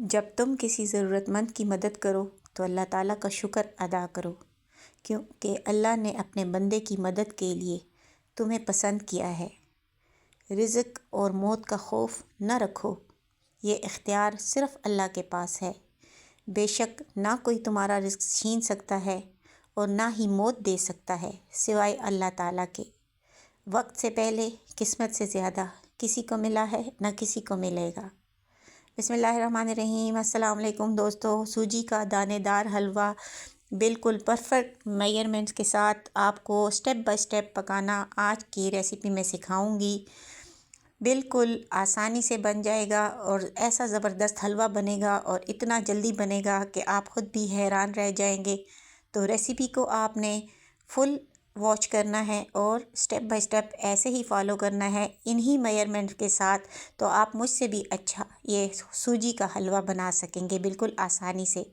जब तुम किसी ज़रूरतमंद की मदद करो तो अल्लाह ताला का शुक्र अदा करो, क्योंकि अल्लाह ने अपने बंदे की मदद के लिए तुम्हें पसंद किया है। रिज़्क और मौत का खौफ न रखो, ये इख्तियार सिर्फ़ अल्लाह के पास है। बेशक ना कोई तुम्हारा रिज़्क छीन सकता है और ना ही मौत दे सकता है सिवाय अल्लाह ताला के। वक्त से पहले किस्मत से ज़्यादा किसी को मिला है न किसी को मिलेगा। बिस्मिल्लाहिर्रहमानिर्रहीम। अस्सलाम वालेकुम दोस्तों, सूजी का दानेदार हलवा बिल्कुल परफेक्ट मेजरमेंट्स के साथ आपको स्टेप बाय स्टेप पकाना आज की रेसिपी में सिखाऊंगी। बिल्कुल आसानी से बन जाएगा और ऐसा ज़बरदस्त हलवा बनेगा और इतना जल्दी बनेगा कि आप ख़ुद भी हैरान रह जाएंगे। तो रेसिपी को आपने फुल वॉच करना है और स्टेप बाय स्टेप ऐसे ही फॉलो करना है इन्हीं मेजरमेंट के साथ, तो आप मुझसे भी अच्छा ये सूजी का हलवा बना सकेंगे बिल्कुल आसानी से।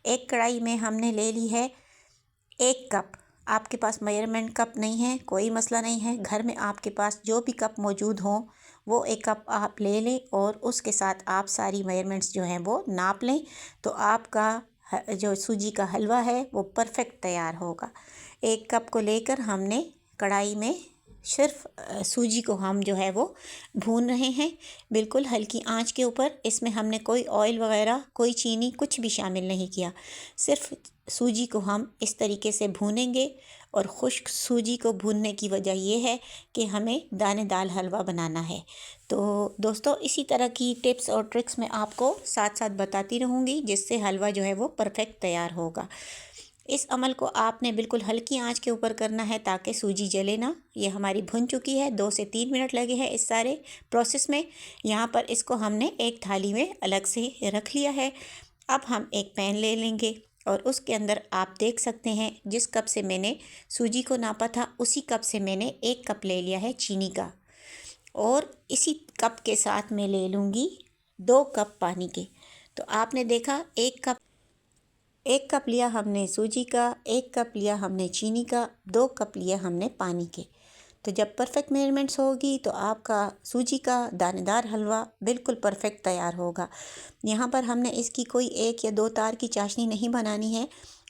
एक कढ़ाई में हमने ले ली है 1 कप। आपके पास मेजरमेंट कप नहीं है कोई मसला नहीं है, घर में आपके पास जो भी कप मौजूद हों वो 1 कप आप ले लें और उसके साथ आप सारी मेजरमेंट्स जो हैं वो नाप लें, तो आपका जो सूजी का हलवा है वो परफेक्ट तैयार होगा। 1 कप को लेकर हमने कढ़ाई में सिर्फ सूजी को हम जो है वो भून रहे हैं बिल्कुल हल्की आंच के ऊपर। इसमें हमने कोई ऑयल वगैरह कोई चीनी कुछ भी शामिल नहीं किया, सिर्फ सूजी को हम इस तरीके से भूनेंगे। और खुश्क सूजी को भूनने की वजह यह है कि हमें दानेदार हलवा बनाना है। तो दोस्तों इसी तरह की टिप्स और ट्रिक्स मैं आपको साथ साथ बताती रहूँगी जिससे हलवा जो है वो परफेक्ट तैयार होगा। इस अमल को आपने बिल्कुल हल्की आंच के ऊपर करना है ताकि सूजी जले ना। ये हमारी भुन चुकी है, 2 से 3 मिनट लगे हैं इस सारे प्रोसेस में। यहाँ पर इसको हमने एक थाली में अलग से रख लिया है। अब हम एक पैन ले लेंगे और उसके अंदर आप देख सकते हैं जिस कप से मैंने सूजी को नापा था उसी कप से मैंने 1 कप ले लिया है चीनी का, और इसी कप के साथ मैं ले लूँगी 2 कप पानी के। तो आपने देखा 1 कप लिया हमने सूजी का, 1 कप लिया हमने चीनी का, 2 कप लिया हमने पानी के। तो जब परफेक्ट मेजरमेंट्स होगी तो आपका सूजी का दानेदार हलवा बिल्कुल परफेक्ट तैयार होगा। यहाँ पर हमने इसकी कोई 1 या 2 तार की चाशनी नहीं बनानी है,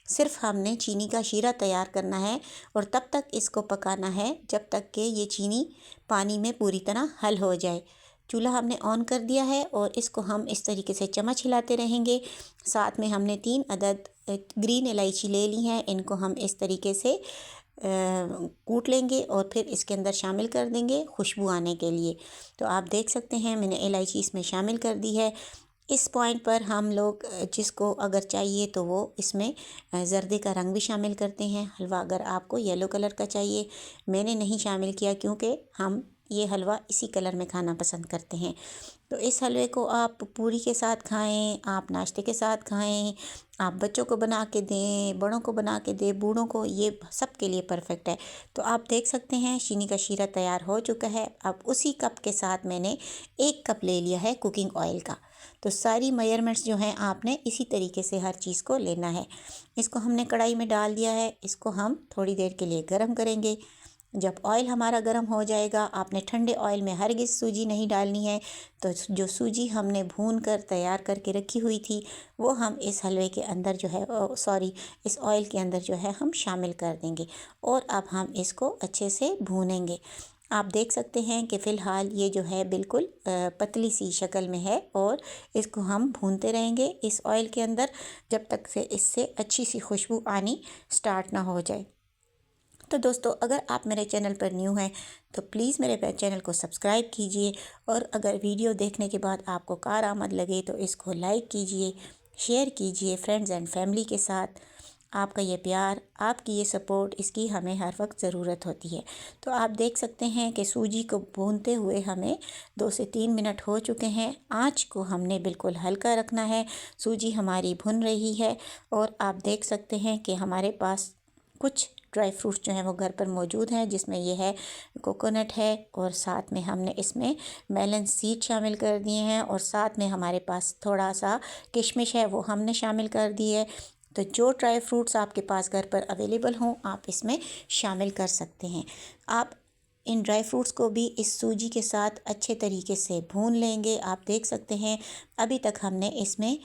सिर्फ हमने चीनी का शीरा तैयार करना है और तब तक इसको पकाना है जब तक कि ये चीनी पानी में पूरी तरह हल हो जाए। चूल्हा हमने ऑन कर दिया है और इसको हम इस तरीके से चम्मच हिलाते रहेंगे। साथ में हमने 3 अदद ग्रीन इलायची ले ली हैं, इनको हम इस तरीके से कूट लेंगे और फिर इसके अंदर शामिल कर देंगे खुशबू आने के लिए। तो आप देख सकते हैं मैंने इलायची इसमें शामिल कर दी है। इस पॉइंट पर हम लोग जिसको अगर चाहिए तो वो इसमें ज़र्दे का रंग भी शामिल करते हैं। हलवा अगर आपको येलो कलर का चाहिए, मैंने नहीं शामिल किया क्योंकि हम ये हलवा इसी कलर में खाना पसंद करते हैं। तो इस हलवे को आप पूरी के साथ खाएं, आप नाश्ते के साथ खाएं, आप बच्चों को बना के दें, बड़ों को बना के दें, बूढ़ों को, ये सब के लिए परफेक्ट है। तो आप देख सकते हैं चीनी का शीरा तैयार हो चुका है। अब उसी कप के साथ मैंने 1 कप ले लिया है कुकिंग ऑयल का। तो सारी मेजरमेंट्स जो हैं आपने इसी तरीके से हर चीज़ को लेना है। इसको हमने कढ़ाई में डाल दिया है, इसको हम थोड़ी देर के लिए गर्म करेंगे। जब ऑयल हमारा गर्म हो जाएगा, आपने ठंडे ऑयल में हरगिज़ सूजी नहीं डालनी है। तो जो सूजी हमने भून कर तैयार करके रखी हुई थी वो हम इस हलवे के अंदर जो है इस ऑयल के अंदर जो है हम शामिल कर देंगे और अब हम इसको अच्छे से भूनेंगे। आप देख सकते हैं कि फ़िलहाल ये जो है बिल्कुल पतली सी शक्ल में है और इसको हम भूनते रहेंगे इस ऑयल के अंदर जब तक से इससे अच्छी सी खुशबू आनी स्टार्ट ना हो जाए। तो दोस्तों अगर आप मेरे चैनल पर न्यू हैं तो प्लीज़ मेरे चैनल को सब्सक्राइब कीजिए, और अगर वीडियो देखने के बाद आपको कारआमद लगे तो इसको लाइक कीजिए, शेयर कीजिए फ्रेंड्स एंड फैमिली के साथ। आपका ये प्यार, आपकी ये सपोर्ट, इसकी हमें हर वक्त ज़रूरत होती है। तो आप देख सकते हैं कि सूजी को भूनते हुए हमें 2 से 3 मिनट हो चुके हैं। आँच को हमने बिल्कुल हल्का रखना है। सूजी हमारी भुन रही है और आप देख सकते हैं कि हमारे पास कुछ ड्राई फ्रूट्स जो हैं वो घर पर मौजूद हैं, जिसमें ये है कोकोनट है और साथ में हमने इसमें मेलन सीड शामिल कर दिए हैं और साथ में हमारे पास थोड़ा सा किशमिश है वो हमने शामिल कर दी है। तो जो ड्राई फ्रूट्स आपके पास घर पर अवेलेबल हों आप इसमें शामिल कर सकते हैं। आप इन ड्राई फ्रूट्स को भी इस सूजी के साथ अच्छे तरीके से भून लेंगे। आप देख सकते हैं अभी तक हमने इसमें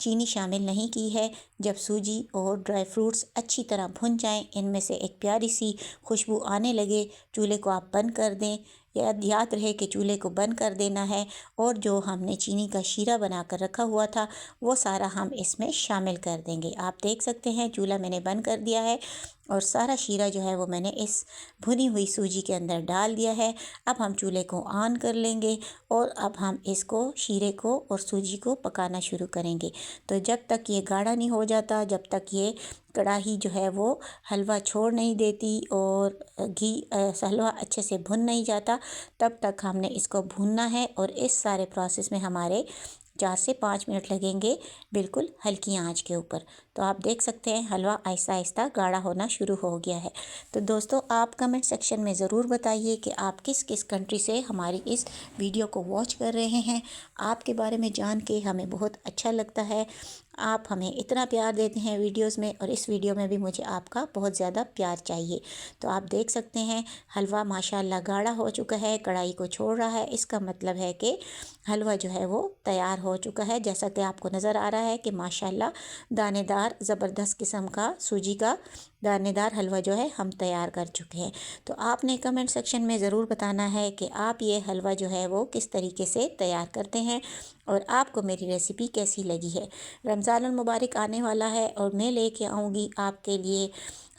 चीनी शामिल नहीं की है। जब सूजी और ड्राई फ्रूट्स अच्छी तरह भुन जाएं, इनमें से एक प्यारी सी खुशबू आने लगे, चूल्हे को आप बंद कर दें। याद रहे कि चूल्हे को बंद कर देना है और जो हमने चीनी का शीरा बना कर रखा हुआ था वो सारा हम इसमें शामिल कर देंगे। आप देख सकते हैं चूल्हा मैंने बंद कर दिया है और सारा शीरा जो है वो मैंने इस भुनी हुई सूजी के अंदर डाल दिया है। अब हम चूल्हे को ऑन कर लेंगे और अब हम इसको शीरे को और सूजी को पकाना शुरू करेंगे। तो जब तक ये गाढ़ा नहीं हो जाता, जब तक ये कढ़ाई जो है वो हलवा छोड़ नहीं देती और हलवा अच्छे से भुन नहीं जाता, तब तक हमने इसको भूनना है। और इस सारे प्रोसेस में हमारे 4 से 5 मिनट लगेंगे बिल्कुल हल्की आंच के ऊपर। तो आप देख सकते हैं हलवा आहिस्ता आहिस्ता गाढ़ा होना शुरू हो गया है। तो दोस्तों आप कमेंट सेक्शन में ज़रूर बताइए कि आप किस किस कंट्री से हमारी इस वीडियो को वॉच कर रहे हैं। आपके बारे में जान के हमें बहुत अच्छा लगता है। आप हमें इतना प्यार देते हैं वीडियोस में और इस वीडियो में भी मुझे आपका बहुत ज़्यादा प्यार चाहिए। तो आप देख सकते हैं हलवा माशाल्लाह गाढ़ा हो चुका है, कढ़ाई को छोड़ रहा है। इसका मतलब है कि हलवा जो है वो तैयार हो चुका है। जैसा कि आपको नज़र आ रहा है कि माशाल्लाह दानेदार ज़बरदस्त किस्म का सूजी का दानेदार हलवा जो है हम तैयार कर चुके हैं। तो आपने कमेंट सेक्शन में ज़रूर बताना है कि आप ये हलवा जो है वो किस तरीके से तैयार करते हैं और आपको मेरी रेसिपी कैसी लगी है। रमज़ानुल मुबारक आने वाला है और मैं लेके आऊँगी आपके लिए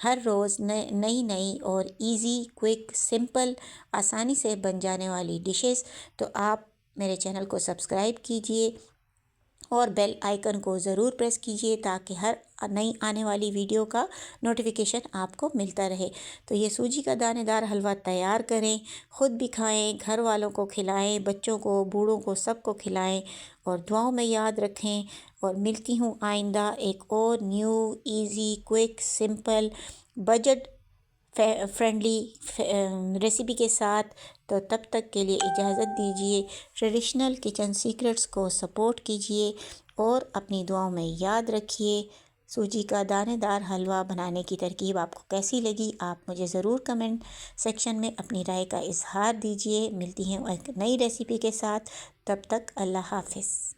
हर रोज़ नई नई और इजी, क्विक, सिंपल, आसानी से बन जाने वाली डिशेस। तो आप मेरे चैनल को सब्सक्राइब कीजिए और बेल आइकन को ज़रूर प्रेस कीजिए ताकि हर नई आने वाली वीडियो का नोटिफिकेशन आपको मिलता रहे। तो ये सूजी का दानेदार हलवा तैयार करें, ख़ुद भी खाएं, घर वालों को खिलाएं, बच्चों को, बूढ़ों को, सबको खिलाएं और दुआओं में याद रखें। और मिलती हूँ आइंदा एक और new, easy, quick, simple, budget friendly recipe के साथ। तो तब तक के लिए इजाज़त दीजिए। ट्रेडिशनल किचन सीक्रेट्स को सपोर्ट कीजिए और अपनी दुआओं में याद रखिए। सूजी का दानेदार हलवा बनाने की तरकीब आपको कैसी लगी, आप मुझे ज़रूर कमेंट सेक्शन में अपनी राय का इज़हार दीजिए। मिलती हैं एक नई रेसिपी के साथ, तब तक अल्लाह हाफ़िज़।